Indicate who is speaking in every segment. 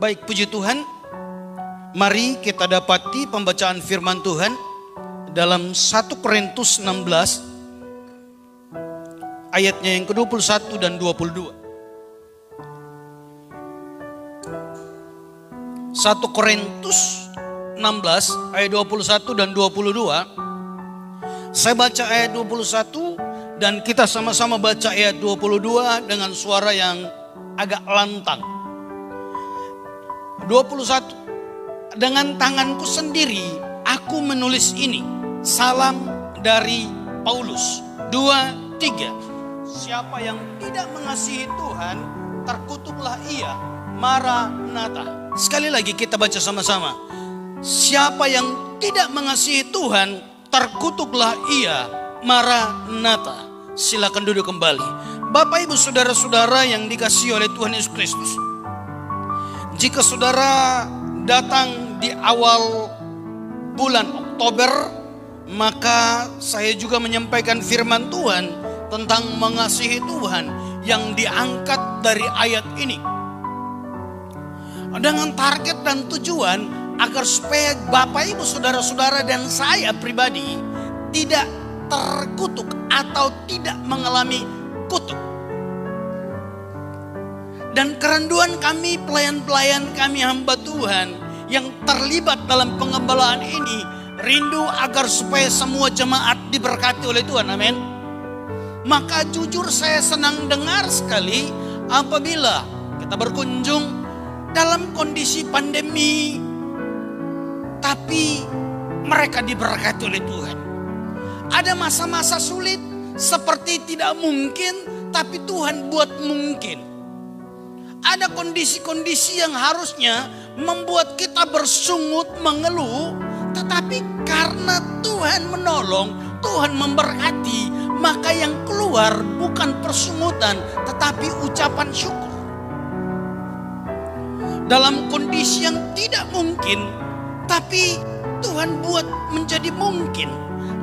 Speaker 1: Baik, puji Tuhan. Mari kita dapati pembacaan firman Tuhan dalam 1 Korintus 16 ayatnya yang ke-21 dan 22. 1 Korintus 16 ayat 21 dan 22. Saya baca ayat 21 dan kita sama-sama baca ayat 22 dengan suara yang agak lantang. 21. Dengan tanganku sendiri aku menulis ini, salam dari Paulus. 2, 3. Siapa yang tidak mengasihi Tuhan, terkutuklah ia. Maranatha. Sekali lagi kita baca sama-sama. Siapa yang tidak mengasihi Tuhan, terkutuklah ia. Maranatha. Silakan duduk kembali. Bapak Ibu saudara-saudara yang dikasihi oleh Tuhan Yesus Kristus. Jika saudara datang di awal bulan Oktober, maka saya juga menyampaikan firman Tuhan tentang mengasihi Tuhan yang diangkat dari ayat ini. Dengan target dan tujuan agar supaya Bapak Ibu saudara-saudara dan saya pribadi tidak terkutuk atau tidak mengalami kutuk. Dan kerenduan kami, pelayan-pelayan kami, hamba Tuhan yang terlibat dalam pengembalaan ini, rindu agar supaya semua jemaat diberkati oleh Tuhan, amin. Maka jujur saya senang dengar sekali apabila kita berkunjung dalam kondisi pandemi, tapi mereka diberkati oleh Tuhan. Ada masa-masa sulit seperti tidak mungkin, tapi Tuhan buat mungkin. Ada kondisi-kondisi yang harusnya membuat kita bersungut, mengeluh, tetapi karena Tuhan menolong, Tuhan memberkati, maka yang keluar bukan persungutan, tetapi ucapan syukur. Dalam kondisi yang tidak mungkin, tapi Tuhan buat menjadi mungkin.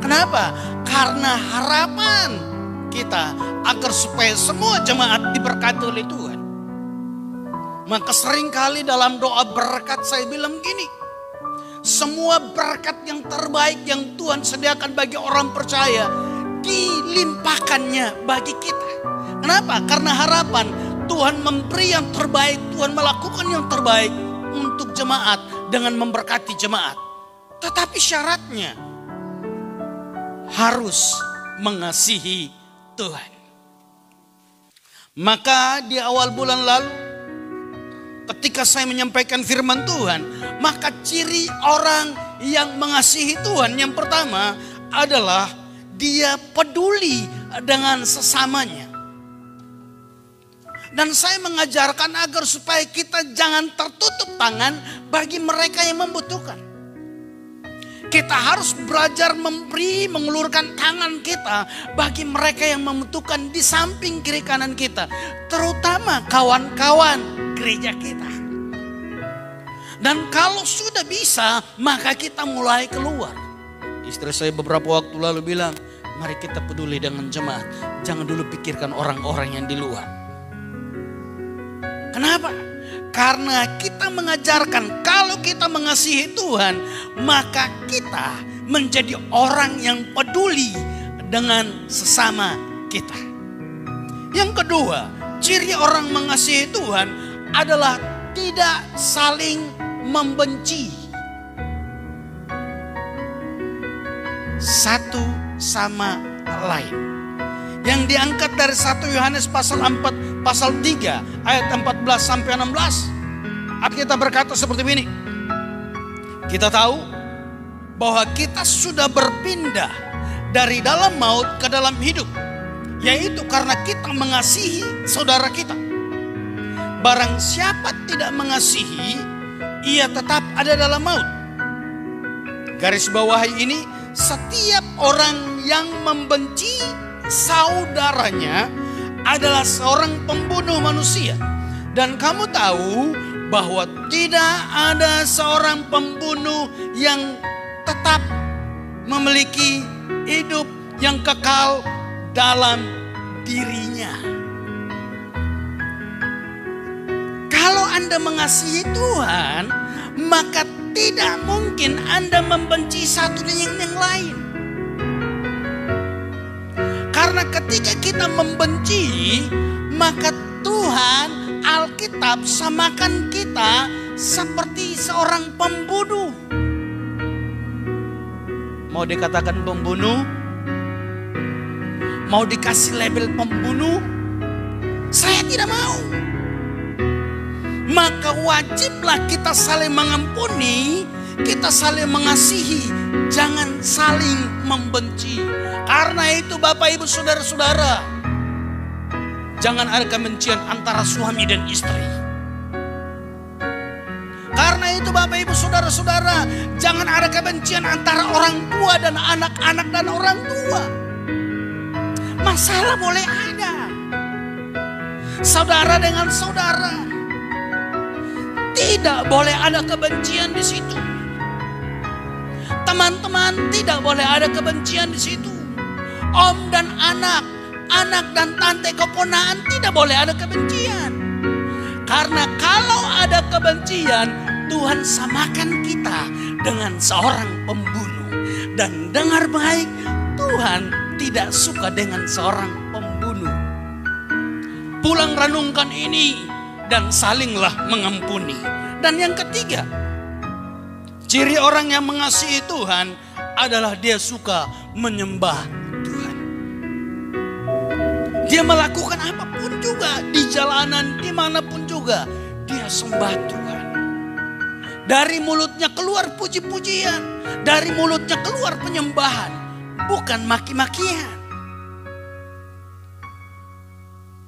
Speaker 1: Kenapa? Karena harapan kita agar supaya semua jemaat diberkati oleh Tuhan. Maka seringkali dalam doa berkat saya bilang gini, semua berkat yang terbaik yang Tuhan sediakan bagi orang percaya, dilimpahkannya bagi kita. Kenapa? Karena harapan Tuhan memberi yang terbaik, Tuhan melakukan yang terbaik untuk jemaat dengan memberkati jemaat. Tetapi syaratnya harus mengasihi Tuhan. Maka di awal bulan lalu, ketika saya menyampaikan firman Tuhan, maka ciri orang yang mengasihi Tuhan yang pertama adalah dia peduli dengan sesamanya. Dan saya mengajarkan agar supaya kita jangan tertutup tangan bagi mereka yang membutuhkan. Kita harus belajar memberi, mengulurkan tangan kita bagi mereka yang membutuhkan di samping kiri kanan kita. Terutama kawan-kawan gereja kita. Dan kalau sudah bisa, maka kita mulai keluar. Istri saya beberapa waktu lalu bilang, mari kita peduli dengan jemaat. Jangan dulu pikirkan orang-orang yang di luar. Kenapa? Karena kita mengajarkan kalau kita mengasihi Tuhan, maka kita menjadi orang yang peduli dengan sesama kita. Yang kedua, ciri orang mengasihi Tuhan adalah tidak saling membenci. Satu sama lain. Yang diangkat dari 1 Yohanes pasal 4, pasal 3 ayat 14 sampai 16. Kita berkata seperti ini. Kita tahu bahwa kita sudah berpindah dari dalam maut ke dalam hidup, yaitu karena kita mengasihi saudara kita. Barang siapa tidak mengasihi, ia tetap ada dalam maut. Garis bawahi ini, setiap orang yang membenci saudaranya adalah seorang pembunuh manusia. Dan kamu tahu bahwa tidak ada seorang pembunuh yang tetap memiliki hidup yang kekal dalam dirinya. Kalau Anda mengasihi Tuhan, maka tidak mungkin Anda membenci satu dengan yang lain. Karena ketika kita membenci, maka Tuhan, Alkitab samakan kita seperti seorang pembunuh. Mau dikatakan pembunuh? Mau dikasih label pembunuh? Saya tidak mau. Maka wajiblah kita saling mengampuni, kita saling mengasihi, jangan saling membenci. Karena itu Bapak Ibu Saudara-saudara, jangan ada kebencian antara suami dan istri. Karena itu Bapak Ibu Saudara-saudara, jangan ada kebencian antara orang tua dan anak-anak dan orang tua. Masalah boleh ada. Saudara dengan saudara. Tidak boleh ada kebencian di situ. Teman-teman, tidak boleh ada kebencian di situ. Om dan anak, anak dan tante keponakan, tidak boleh ada kebencian. Karena kalau ada kebencian, Tuhan samakan kita dengan seorang pembunuh. Dan dengar baik, Tuhan tidak suka dengan seorang pembunuh. Pulang renungkan ini dan salinglah mengampuni. Dan yang ketiga, ciri orang yang mengasihi Tuhan adalah dia suka menyembah Tuhan. Dia melakukan apapun juga, di jalanan, dimanapun juga, dia sembah Tuhan. Dari mulutnya keluar puji-pujian, dari mulutnya keluar penyembahan, bukan maki-makian.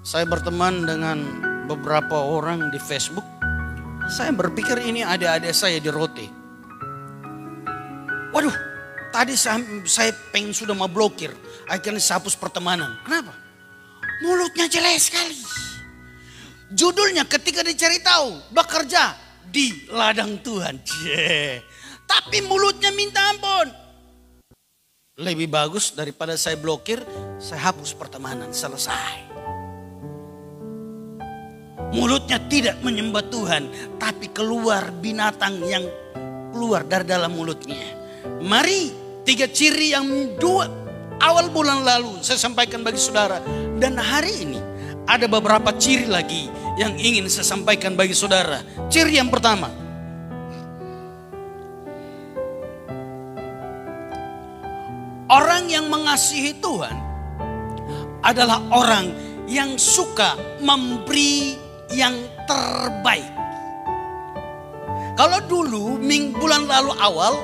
Speaker 1: Saya berteman dengan beberapa orang di Facebook. Saya berpikir ini adik-adik saya di Rote. Waduh, tadi saya pengen sudah mau blokir. Akhirnya saya hapus pertemanan. Kenapa? Mulutnya jelek sekali. Judulnya ketika dicari tahu, bekerja di ladang Tuhan. Tapi mulutnya minta ampun. Lebih bagus daripada saya blokir, saya hapus pertemanan, selesai. Mulutnya tidak menyembah Tuhan, tapi keluar binatang yang keluar dari dalam mulutnya. Mari, 3 ciri yang awal bulan lalu saya sampaikan bagi saudara. Dan hari ini ada beberapa ciri lagi yang ingin saya sampaikan bagi saudara. Ciri yang pertama, orang yang mengasihi Tuhan adalah orang yang suka memberi yang terbaik. Kalau dulu bulan lalu awal,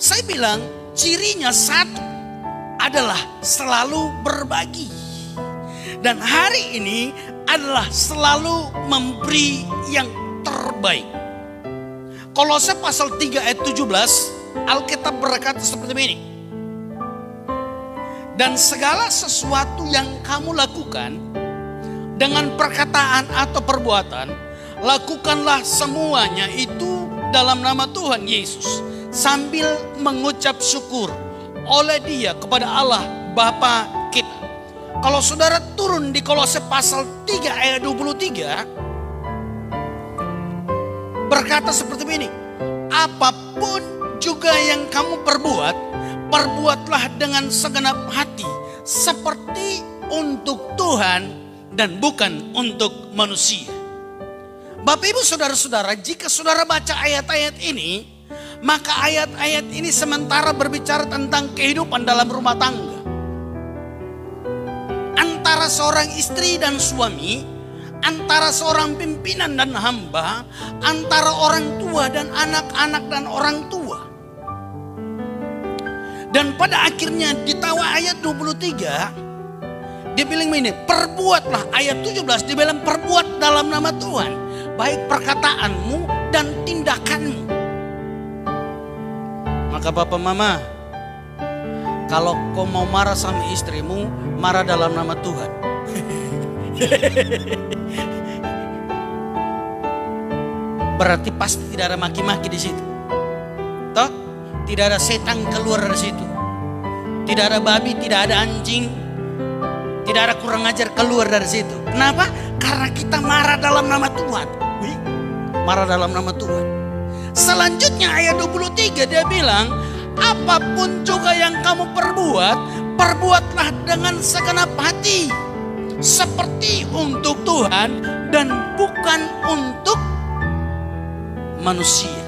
Speaker 1: saya bilang cirinya satu adalah selalu berbagi. Dan hari ini adalah selalu memberi yang terbaik. Kolose pasal 3 ayat 17, Alkitab berkata seperti ini. Dan segala sesuatu yang kamu lakukan, dengan perkataan atau perbuatan, lakukanlah semuanya itu dalam nama Tuhan Yesus, sambil mengucap syukur oleh Dia kepada Allah Bapa kita. Kalau saudara turun di Kolose pasal 3 ayat 23, berkata seperti ini. Apapun juga yang kamu perbuat, perbuatlah dengan segenap hati, seperti untuk Tuhan dan bukan untuk manusia. Bapak Ibu Saudara-saudara, jika saudara baca ayat-ayat ini, maka ayat-ayat ini sementara berbicara tentang kehidupan dalam rumah tangga. Antara seorang istri dan suami, antara seorang pimpinan dan hamba, antara orang tua dan anak-anak dan orang tua. Dan pada akhirnya di Tawa ayat 23, dia bilang ini, perbuatlah, ayat 17 dia bilang perbuat dalam nama Tuhan, baik perkataanmu dan tindakanmu. Maka Bapak Mama, kalau kau mau marah sama istrimu, marah dalam nama Tuhan. Berarti pasti tidak ada maki-maki di situ. Toh, tidak ada setan keluar dari situ. Tidak ada babi, tidak ada anjing, tidak ada kurang ajar keluar dari situ. Kenapa? Karena kita marah dalam nama Tuhan. marah dalam nama Tuhan. Selanjutnya ayat 23 dia bilang, apapun juga yang kamu perbuat, perbuatlah dengan segenap hati, seperti untuk Tuhan dan bukan untuk manusia.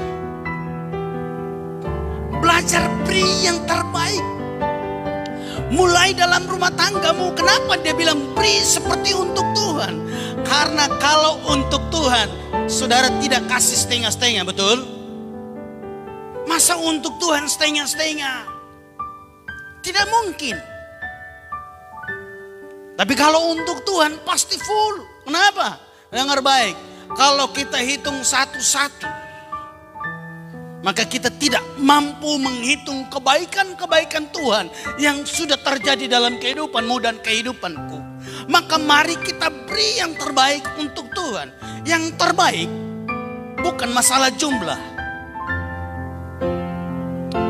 Speaker 1: Belajar beri yang terbaik. Mulai dalam rumah tanggamu. Kenapa dia bilang beri seperti untuk Tuhan? Karena kalau untuk Tuhan, saudara tidak kasih setengah-setengah, betul? Masa untuk Tuhan setengah-setengah? Tidak mungkin. Tapi kalau untuk Tuhan pasti full. Kenapa? Dengar baik. Kalau kita hitung satu-satu, maka kita tidak mampu menghitung kebaikan-kebaikan Tuhan yang sudah terjadi dalam kehidupanmu dan kehidupanku. Maka mari kita beri yang terbaik untuk Tuhan. Yang terbaik bukan masalah jumlah,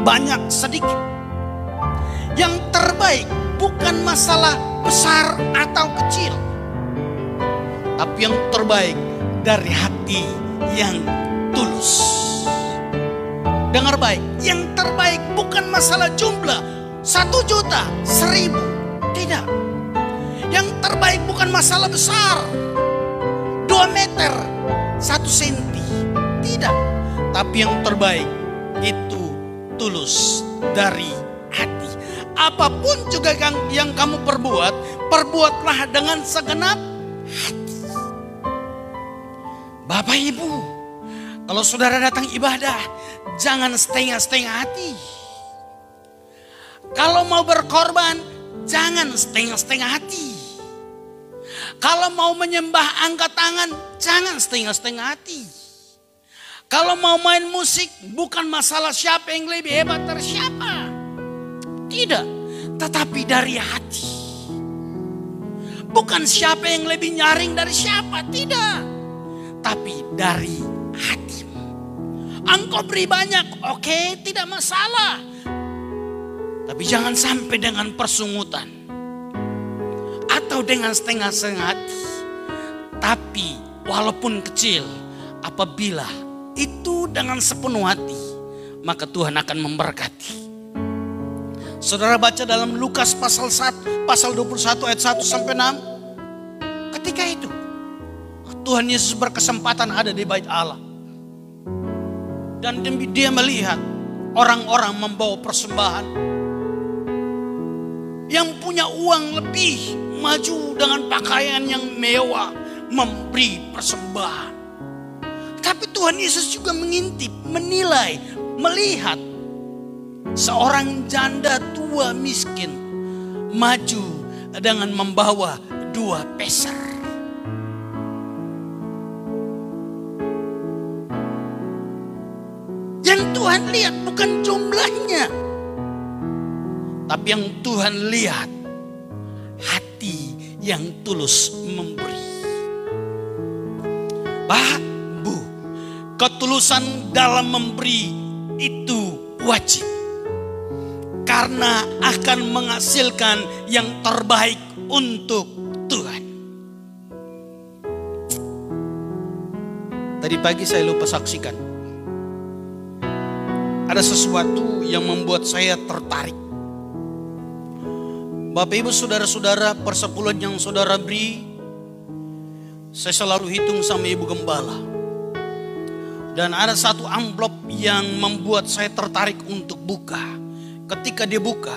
Speaker 1: banyak sedikit. Yang terbaik bukan masalah besar atau kecil, tapi yang terbaik dari hati yang tulus. Dengar baik, yang terbaik bukan masalah jumlah 1 juta, 1000, tidak. Yang terbaik bukan masalah besar 2 meter, 1 senti, tidak. Tapi yang terbaik itu tulus dari hati. Apapun juga yang kamu perbuat, perbuatlah dengan segenap hati. Bapak Ibu, kalau saudara datang ibadah, jangan setengah-setengah hati. Kalau mau berkorban, jangan setengah-setengah hati. Kalau mau menyembah angkat tangan, jangan setengah-setengah hati. Kalau mau main musik, bukan masalah siapa yang lebih hebat dari siapa. Tidak, tetapi dari hati. Bukan siapa yang lebih nyaring dari siapa, tidak. Tapi dari hati. Engkau beri banyak, oke, tidak masalah. Tapi jangan sampai dengan persungutan. Atau dengan setengah-setengah hati. Tapi walaupun kecil, apabila itu dengan sepenuh hati, maka Tuhan akan memberkati. Saudara baca dalam Lukas pasal 21 ayat 1 sampai 6. Ketika itu Tuhan Yesus berkesempatan ada di bait Allah. Dan dia melihat orang-orang membawa persembahan. Yang punya uang lebih, maju dengan pakaian yang mewah, memberi persembahan. Tapi Tuhan Yesus juga mengintip, menilai, melihat seorang janda tua miskin maju dengan membawa 2 peser. Yang Tuhan lihat bukan jumlahnya, tapi yang Tuhan lihat hati yang tulus memberi. Bu, ketulusan dalam memberi itu wajib. Karena akan menghasilkan yang terbaik untuk Tuhan. Tadi pagi saya lupa saksikan. Ada sesuatu yang membuat saya tertarik. Bapak Ibu saudara-saudara, persepuluhan yang saudara beri, saya selalu hitung sama Ibu Gembala. Dan ada satu amplop yang membuat saya tertarik untuk buka. Ketika dia buka,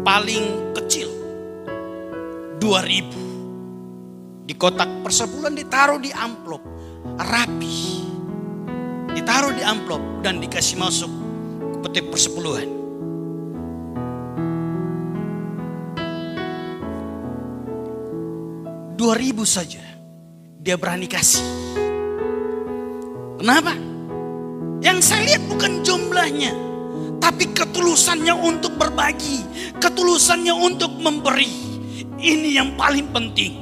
Speaker 1: paling kecil 2.000. Di kotak persepuluhan ditaruh di amplop, rapi. Ditaruh di amplop dan dikasih masuk ke peti persepuluhan. $2.000 saja dia berani kasih. Kenapa? Yang saya lihat bukan jumlahnya, tapi ketulusannya untuk berbagi, ketulusannya untuk memberi. Ini yang paling penting.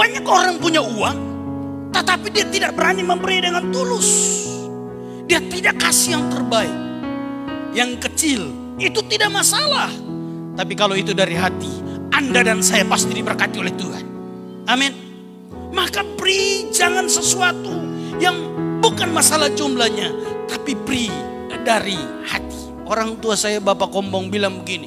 Speaker 1: Banyak orang punya uang, tetapi dia tidak berani memberi dengan tulus. Dia tidak kasih yang terbaik. Yang kecil itu tidak masalah, tapi kalau itu dari hati, Anda dan saya pasti diberkati oleh Tuhan. Amin. Maka beri, jangan sesuatu yang bukan masalah jumlahnya, tapi beri dari hati. Orang tua saya Bapak Kombong bilang begini,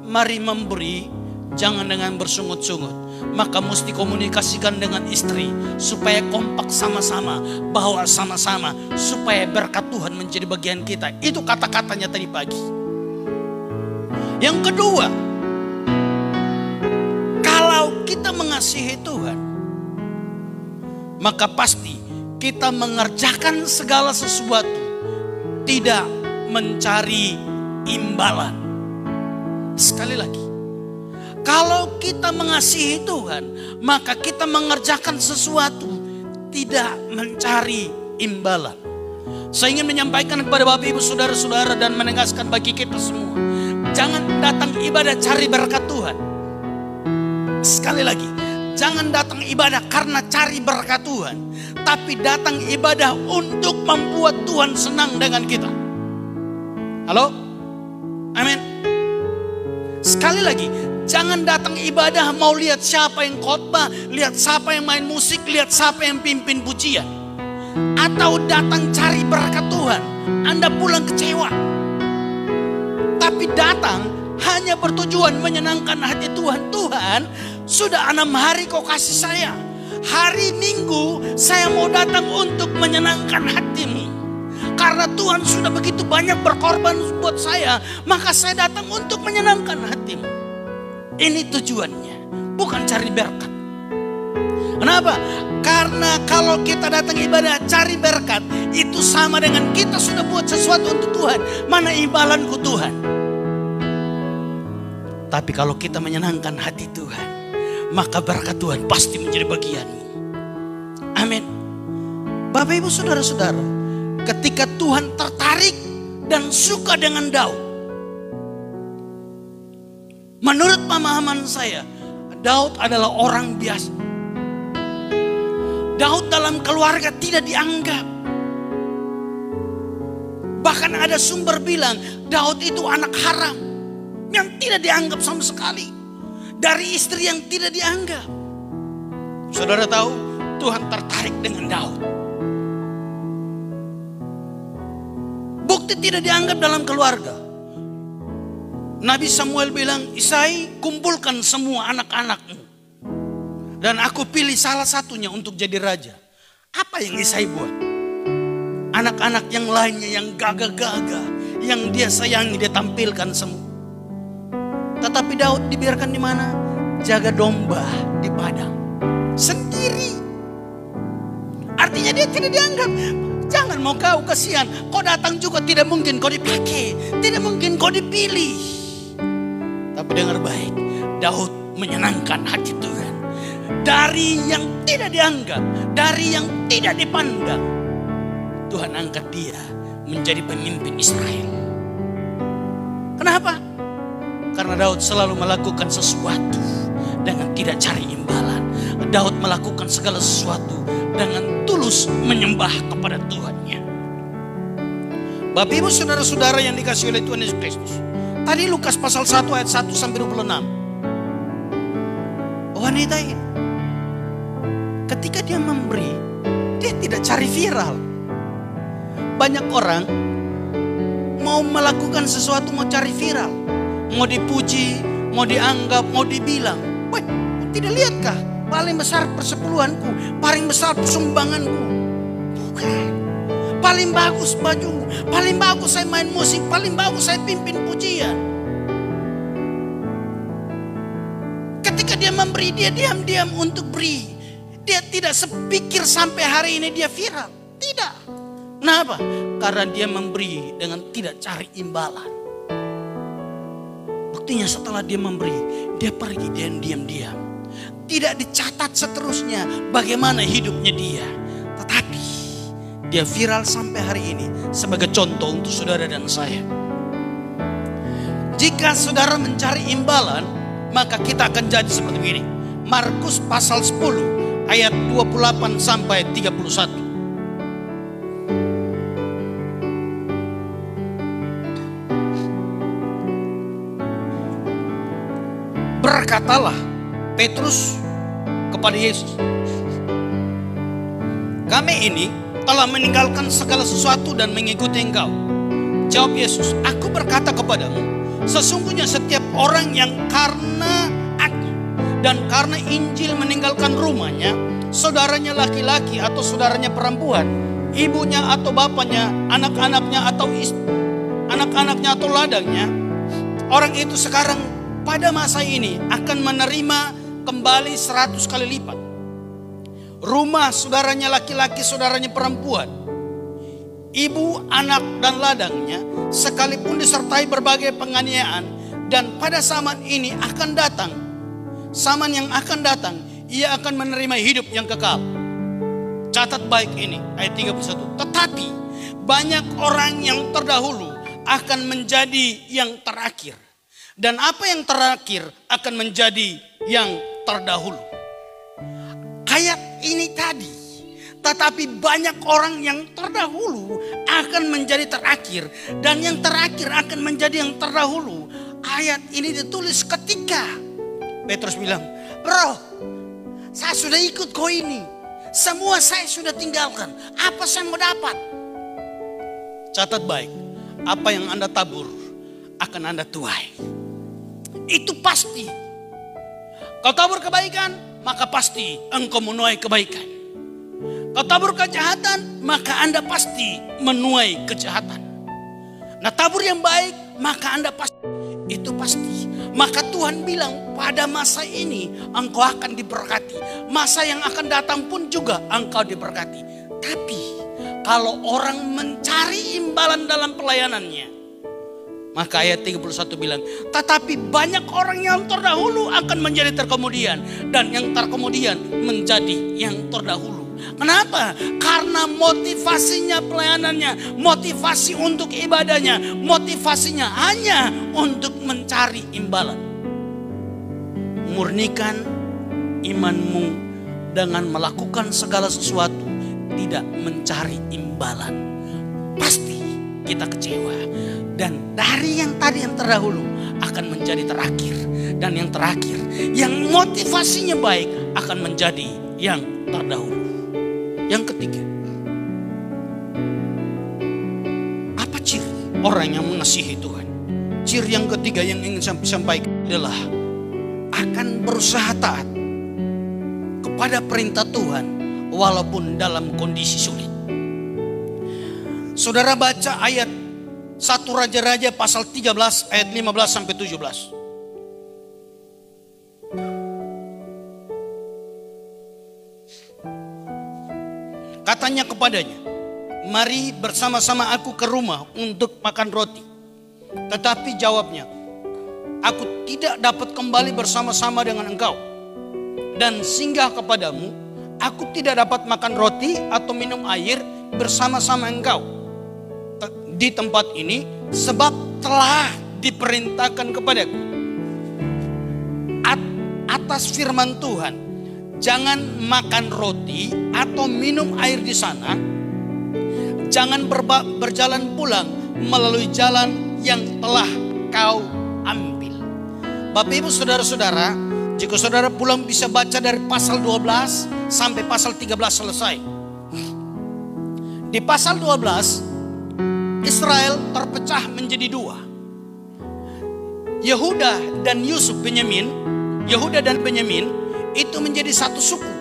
Speaker 1: mari memberi jangan dengan bersungut-sungut. Maka mesti komunikasikan dengan istri supaya kompak sama-sama, bawa sama-sama, supaya berkat Tuhan menjadi bagian kita. Itu kata-katanya tadi pagi. Yang kedua, kalau kita mengasihi Tuhan, maka pasti kita mengerjakan segala sesuatu tidak mencari imbalan. Sekali lagi, kalau kita mengasihi Tuhan, maka kita mengerjakan sesuatu tidak mencari imbalan. Saya ingin menyampaikan kepada Bapak Ibu Saudara-saudara dan menegaskan bagi kita semua, jangan datang ibadah cari berkat Tuhan. Sekali lagi, jangan datang ibadah karena cari berkat Tuhan, tapi datang ibadah untuk membuat Tuhan senang dengan kita. Halo? Amin. Sekali lagi, jangan datang ibadah mau lihat siapa yang khotbah, lihat siapa yang main musik, lihat siapa yang pimpin pujian. Atau datang cari berkat Tuhan, Anda pulang kecewa. Tapi datang hanya bertujuan menyenangkan hati Tuhan. Tuhan, sudah 6 hari kau kasih saya. Hari Minggu saya mau datang untuk menyenangkan hatimu. Karena Tuhan sudah begitu banyak berkorban buat saya, maka saya datang untuk menyenangkan hatimu. Ini tujuannya, bukan cari berkat. Kenapa? Karena kalau kita datang ibadah cari berkat, itu sama dengan kita sudah buat sesuatu untuk Tuhan. Mana imbalanku Tuhan? Tapi kalau kita menyenangkan hati Tuhan, maka berkat Tuhan pasti menjadi bagianmu. Amin. Bapak Ibu Saudara-saudara, ketika Tuhan tertarik dan suka dengan Daud, menurut pemahaman saya, Daud adalah orang biasa. Daud dalam keluarga tidak dianggap. Bahkan ada sumber bilang Daud itu anak haram yang tidak dianggap sama sekali, dari istri yang tidak dianggap. Saudara tahu, Tuhan tertarik dengan Daud. Bukti tidak dianggap dalam keluarga. Nabi Samuel bilang, Isai, kumpulkan semua anak-anakmu, dan aku pilih salah satunya untuk jadi raja. Apa yang Isai buat? Anak-anak yang lainnya yang gagah-gagah, yang dia sayangi, dia tampilkan semua. Tetapi Daud dibiarkan di mana? Jaga domba di padang sendiri. Artinya dia tidak dianggap. Jangan mau kau, kasihan. Kau datang juga tidak mungkin kau dipakai, tidak mungkin kau dipilih. Tapi dengar baik, Daud menyenangkan hati Tuhan. Dari yang tidak dianggap, dari yang tidak dipandang, Tuhan angkat dia menjadi pemimpin Israel. Kenapa? Karena Daud selalu melakukan sesuatu dengan tidak cari imbalan. Daud melakukan segala sesuatu dengan tulus menyembah kepada Tuhannya. Bapak Ibu Saudara-saudara yang dikasihi oleh Tuhan Yesus Kristus, tadi Lukas pasal 1 ayat 1 sampai 26. Wanita ini, ketika dia memberi, dia tidak cari viral. Banyak orang mau melakukan sesuatu, mau cari viral, mau dipuji, mau dianggap, mau dibilang. Wah, tidak lihatkah paling besar persepuluhanku, paling besar sumbanganku? Bukan. Paling bagus bajuku, paling bagus saya main musik, paling bagus saya pimpin pujian. Ketika dia memberi, dia diam-diam untuk beri. Dia tidak sepikir sampai hari ini dia viral. Tidak. Kenapa? Karena dia memberi dengan tidak cari imbalan. Buktinya setelah dia memberi, dia pergi dan diam-diam. Tidak dicatat seterusnya bagaimana hidupnya dia. Tetapi dia viral sampai hari ini sebagai contoh untuk saudara dan saya. Jika saudara mencari imbalan, maka kita akan jadi seperti ini. Markus pasal 10 ayat 28 sampai 31. Berkatalah Petrus kepada Yesus, Kami ini telah meninggalkan segala sesuatu dan mengikuti Engkau. Jawab Yesus, aku berkata kepadamu, sesungguhnya setiap orang yang karena aku dan karena Injil meninggalkan rumahnya, saudaranya laki-laki atau saudaranya perempuan, ibunya atau bapaknya, anak-anaknya atau ladangnya, orang itu sekarang pada masa ini akan menerima kembali 100 kali lipat. Rumah saudaranya laki-laki, saudaranya perempuan, ibu, anak, dan ladangnya, sekalipun disertai berbagai penganiayaan, dan pada zaman ini akan datang, zaman yang akan datang, ia akan menerima hidup yang kekal. Catat baik ini, ayat 31. Tetapi banyak orang yang terdahulu akan menjadi yang terakhir, dan apa yang terakhir akan menjadi yang terdahulu. Ayat ini tadi, tetapi banyak orang yang terdahulu akan menjadi terakhir, dan yang terakhir akan menjadi yang terdahulu. Ayat ini ditulis ketika Petrus bilang, bro, saya sudah ikut kau ini, semua saya sudah tinggalkan, apa saya mau dapat? Catat baik, apa yang Anda tabur akan Anda tuai. Itu pasti. Kau tabur kebaikan, maka pasti engkau menuai kebaikan. Kau tabur kejahatan, maka Anda pasti menuai kejahatan. Nah, tabur yang baik, maka Anda pasti, itu pasti. Maka Tuhan bilang, pada masa ini engkau akan diberkati. Masa yang akan datang pun juga engkau diberkati. Tapi kalau orang mencari imbalan dalam pelayanannya, maka ayat 31 bilang, tetapi banyak orang yang terdahulu akan menjadi terkemudian, dan yang terkemudian menjadi yang terdahulu. Kenapa? Karena motivasinya pelayanannya, motivasi untuk ibadahnya, motivasinya hanya untuk mencari imbalan. Murnikan imanmu dengan melakukan segala sesuatu, tidak mencari imbalan. Pasti kita kecewa. Dan dari yang tadi yang terdahulu akan menjadi terakhir. Dan yang terakhir, yang motivasinya baik akan menjadi yang terdahulu. Yang ketiga, apa ciri orang yang mengasihi Tuhan? Ciri yang ketiga yang ingin saya sampaikan adalah akan berusaha taat kepada perintah Tuhan walaupun dalam kondisi sulit. Saudara baca ayat 1 Raja-Raja pasal 13 ayat 15 sampai 17. Katanya kepadanya, mari bersama-sama aku ke rumah untuk makan roti. Tetapi jawabnya, aku tidak dapat kembali bersama-sama dengan engkau dan singgah kepadamu. Aku tidak dapat makan roti atau minum air bersama-sama engkau di tempat ini, sebab telah diperintahkan kepadaku atas firman Tuhan, jangan makan roti atau minum air di sana, jangan berjalan pulang melalui jalan yang telah kau ambil. Bapak Ibu saudara-saudara, jika saudara pulang bisa baca dari pasal 12 sampai pasal 13 selesai. Di pasal 12 Israel terpecah menjadi dua. Yehuda dan Yusuf Benyamin, Yehuda dan Benyamin itu menjadi satu suku.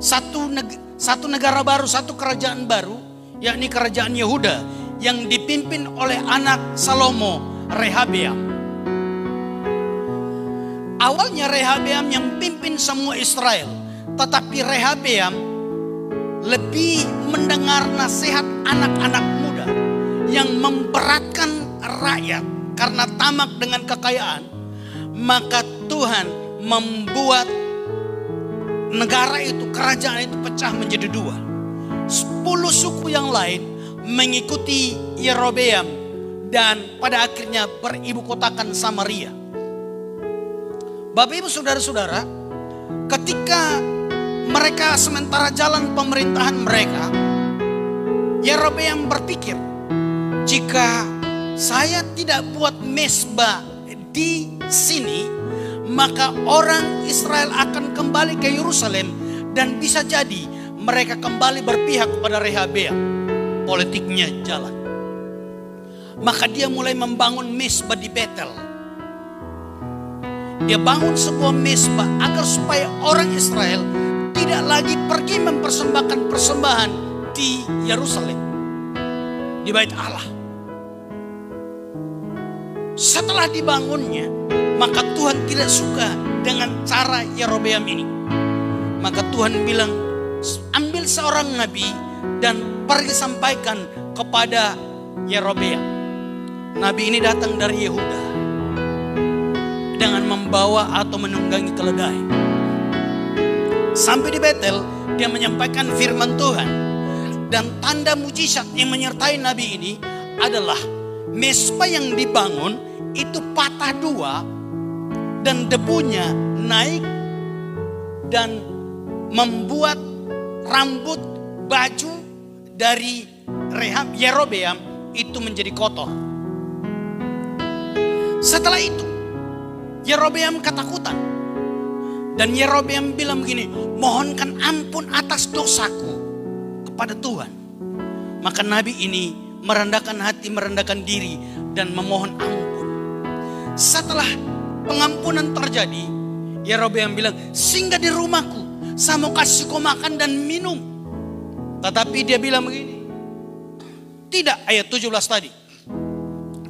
Speaker 1: Satu negara baru, satu kerajaan baru, yakni kerajaan Yehuda yang dipimpin oleh anak Salomo, Rehabeam. Awalnya Rehabeam yang pimpin semua Israel, tetapi Rehabeam lebih mendengar nasihat anak-anak muda yang memberatkan rakyat karena tamak dengan kekayaan. Maka Tuhan membuat negara itu, kerajaan itu pecah menjadi dua. 10 suku yang lain mengikuti Yerobeam dan pada akhirnya beribu kotakan Samaria. Bapak Ibu saudara-saudara, ketika mereka sementara jalan pemerintahan mereka, Yerobeam berpikir, jika saya tidak buat mezbah di sini, maka orang Israel akan kembali ke Yerusalem dan bisa jadi mereka kembali berpihak kepada Rehabeam. Politiknya jalan. Maka dia mulai membangun mezbah di Betel. Dia bangun sebuah mezbah agar supaya orang Israel tidak lagi pergi mempersembahkan persembahan di Yerusalem, di Bait Allah. Setelah dibangunnya, maka Tuhan tidak suka dengan cara Yerobeam ini. Maka Tuhan bilang, ambil seorang nabi dan pergi sampaikan kepada Yerobeam. Nabi ini datang dari Yehuda dengan membawa atau menunggangi keledai. Sampai di Betel, dia menyampaikan firman Tuhan. Dan tanda mujizat yang menyertai nabi ini adalah mezbah yang dibangun itu patah dua dan debunya naik dan membuat rambut baju dari Yerobeam itu menjadi kotor. Setelah itu Yerobeam ketakutan dan Yerobeam bilang begini, mohonkan ampun atas dosaku kepada Tuhan. Maka nabi ini merendahkan hati, merendahkan diri dan memohon ampun. Setelah pengampunan terjadi, Yerobeam bilang, singgah di rumahku, saya mau kasih kau makan dan minum. Tetapi dia bilang begini, tidak, ayat 17 tadi,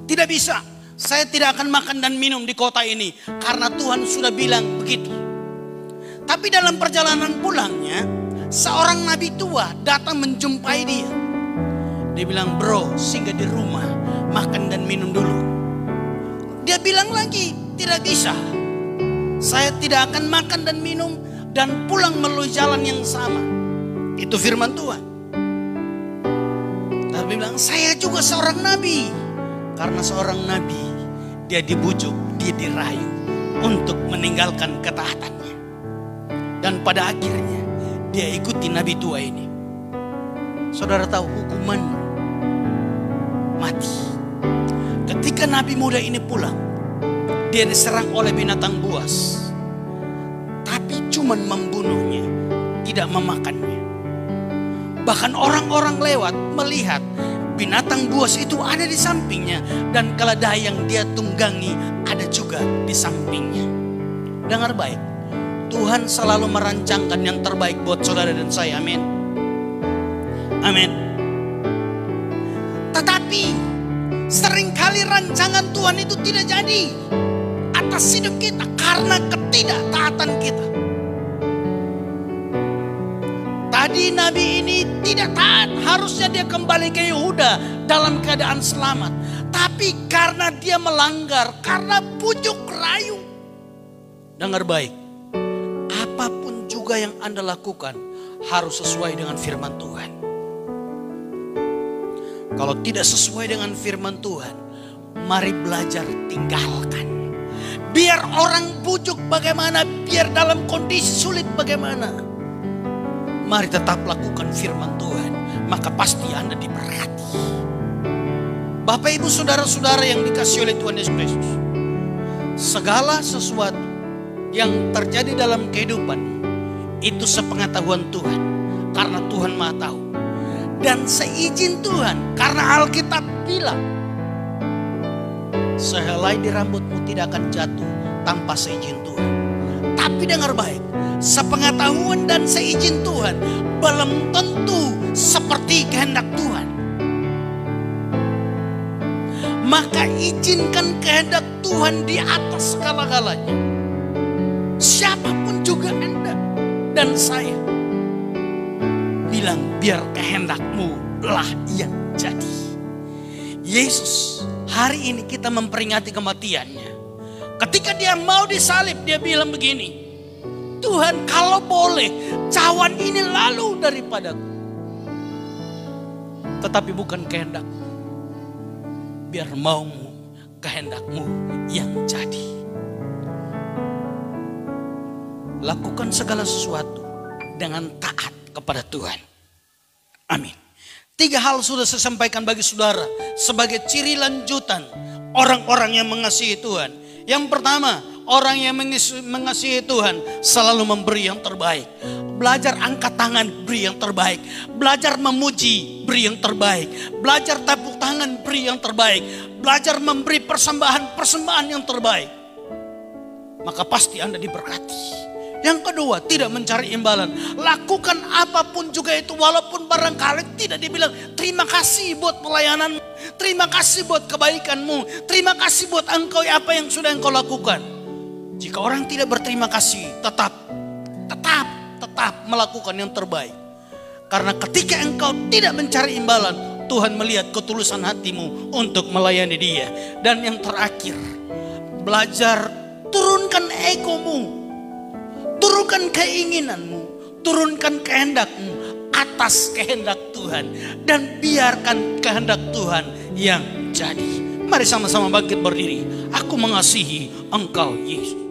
Speaker 1: tidak bisa, saya tidak akan makan dan minum di kota ini karena Tuhan sudah bilang begitu. Tapi dalam perjalanan pulangnya, seorang nabi tua datang menjumpai dia. Dia bilang, bro, singgah di rumah, makan dan minum dulu. Dia bilang lagi, tidak bisa, saya tidak akan makan dan minum dan pulang melalui jalan yang sama. Itu firman Tuhan. Tapi bilang, saya juga seorang nabi. Karena seorang nabi, dia dibujuk, dia dirayu untuk meninggalkan ketaatannya. Dan pada akhirnya dia ikuti nabi tua ini. Saudara tahu hukuman mati. Ketika nabi muda ini pulang, dia diserang oleh binatang buas. Tapi cuman membunuhnya, tidak memakannya. Bahkan orang-orang lewat melihat binatang buas itu ada di sampingnya. Dan keledai yang dia tunggangi ada juga di sampingnya. Dengar baik, Tuhan selalu merancangkan yang terbaik buat saudara dan saya. Amin. Amin. Tetapi seringkali rancangan Tuhan itu tidak jadi atas hidup kita karena ketidaktaatan kita. Tadi nabi ini tidak taat, harusnya dia kembali ke Yehuda dalam keadaan selamat. Tapi karena dia melanggar, karena bujuk rayu. Dengar baik, apapun juga yang Anda lakukan harus sesuai dengan firman Tuhan. Kalau tidak sesuai dengan firman Tuhan, mari belajar tinggalkan. Biar orang bujuk bagaimana, biar dalam kondisi sulit bagaimana, mari tetap lakukan firman Tuhan, maka pasti Anda diberkati. Bapak ibu saudara-saudara yang dikasihi oleh Tuhan Yesus Kristus, segala sesuatu yang terjadi dalam kehidupan itu sepengetahuan Tuhan, karena Tuhan Maha Tahu. Dan seizin Tuhan, karena Alkitab bilang, sehelai di rambutmu tidak akan jatuh tanpa seizin Tuhan. Tapi dengar baik, sepengetahuan dan seizin Tuhan belum tentu seperti kehendak Tuhan. Maka izinkan kehendak Tuhan di atas segala-galanya. Siapapun juga Anda dan saya, bilang biar kehendakmu lah yang jadi. Yesus hari ini kita memperingati kematiannya. Ketika dia mau disalib, dia bilang begini, Tuhan kalau boleh cawan ini lalu daripadaku. Tetapi bukan kehendakmu, biar maumu, kehendakmu yang jadi. Lakukan segala sesuatu dengan taat kepada Tuhan. Amin. 3 hal sudah saya sampaikan bagi saudara sebagai ciri lanjutan orang-orang yang mengasihi Tuhan. Yang pertama, orang yang mengasihi Tuhan selalu memberi yang terbaik. Belajar angkat tangan, beri yang terbaik. Belajar memuji, beri yang terbaik. Belajar tepuk tangan, beri yang terbaik. Belajar memberi persembahan yang terbaik. Maka pasti Anda diberkati. Yang kedua, tidak mencari imbalan. Lakukan apapun juga itu, walaupun barangkali tidak dibilang terima kasih buat pelayananmu, terima kasih buat kebaikanmu, terima kasih buat engkau apa yang sudah engkau lakukan. Jika orang tidak berterima kasih, tetap melakukan yang terbaik. Karena ketika engkau tidak mencari imbalan, Tuhan melihat ketulusan hatimu untuk melayani Dia. Dan yang terakhir, belajar turunkan egomu. Turunkan keinginanmu, turunkan kehendakmu atas kehendak Tuhan. Dan biarkan kehendak Tuhan yang jadi. Mari sama-sama bangkit berdiri. Aku mengasihi Engkau Yesus.